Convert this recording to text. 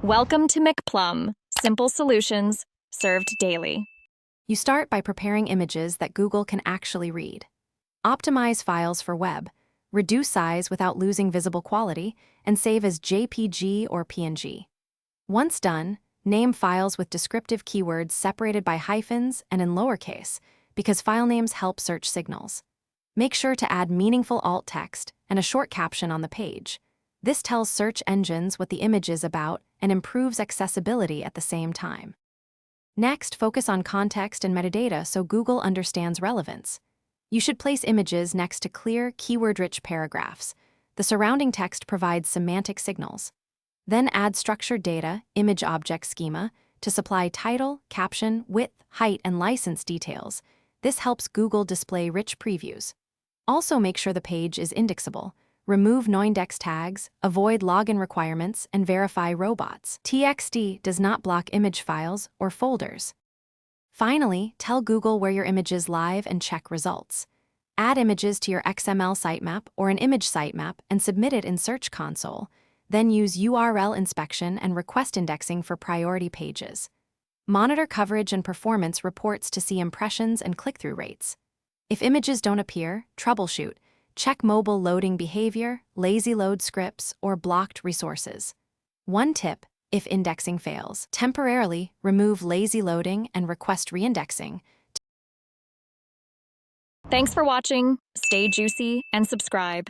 Welcome to McPlum, simple solutions served daily. You start by preparing images that Google can actually read. Optimize files for web, reduce size without losing visible quality, and save as JPG or PNG. Once done, name files with descriptive keywords separated by hyphens and in lowercase, because file names help search signals. Make sure to add meaningful alt text and a short caption on the page. This tells search engines what the image is about and improves accessibility at the same time. Next, focus on context and metadata so Google understands relevance. You should place images next to clear, keyword-rich paragraphs. The surrounding text provides semantic signals. Then add structured data, image object schema, to supply title, caption, width, height, and license details. This helps Google display rich previews. Also make sure the page is indexable. Remove noindex tags, avoid login requirements, and verify robots. TXT does not block image files or folders. Finally, tell Google where your image is live and check results. Add images to your XML sitemap or an image sitemap and submit it in Search Console. Then use URL inspection and request indexing for priority pages. Monitor coverage and performance reports to see impressions and click-through rates. If images don't appear, troubleshoot. Check mobile loading behavior, lazy load scripts, or blocked resources. One tip: if indexing fails, temporarily remove lazy loading and request reindexing. Thanks for watching. Stay juicy and subscribe.